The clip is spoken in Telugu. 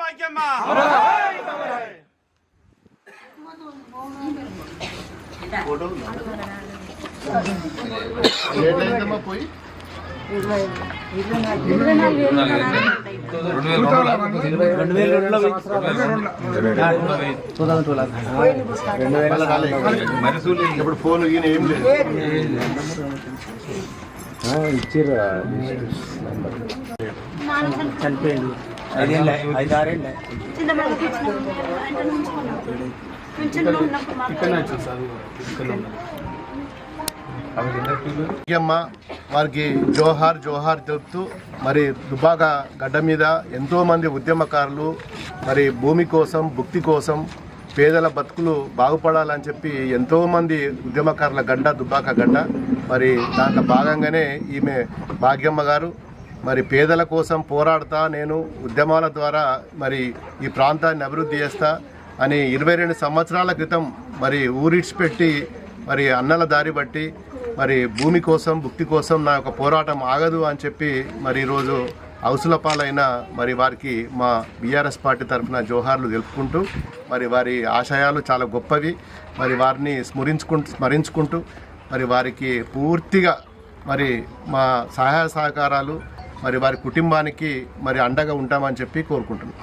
భాగ్యమ్మ పోయి ఇప్పుడు ఫోన్ ఏం లేదు ఇచ్చిర్రు చనిపోయింది 5-6 భాగ్యమ్మ వారికి జోహార్ జోహార్ తెలుపుతూ మరి దుబ్బాక గడ్డ మీద ఎంతోమంది ఉద్యమకారులు మరి భూమి కోసం భుక్తి కోసం పేదల బతుకులు బాగుపడాలని చెప్పి ఎంతోమంది ఉద్యమకారుల గడ్డ దుబ్బాక గడ్డ. మరి దాంట్లో భాగంగానే ఈమె భాగ్యమ్మ గారు మరి పేదల కోసం పోరాడుతా నేను ఉద్యమాల ద్వారా మరి ఈ ప్రాంతాన్ని అభివృద్ధి చేస్తా అని 22 సంవత్సరాల క్రితం మరి ఊరిడ్చిపెట్టి మరి అన్నల దారి బట్టి మరి భూమి కోసం భుక్తి కోసం నా యొక్క పోరాటం ఆగదు అని చెప్పి మరి ఈరోజు అవసల పాలైన మరి వారికి మా బీఆర్ఎస్ పార్టీ తరఫున జోహార్లు తెలుపుకుంటూ మరి వారి ఆశయాలు చాలా గొప్పవి. మరి వారిని స్మరించుకుంటూ మరి వారికి పూర్తిగా మరి మా సహాయ సహకారాలు మరి వారి కుటుంబానికి మరి అండగా ఉంటామని చెప్పి కోరుకుంటున్నాం.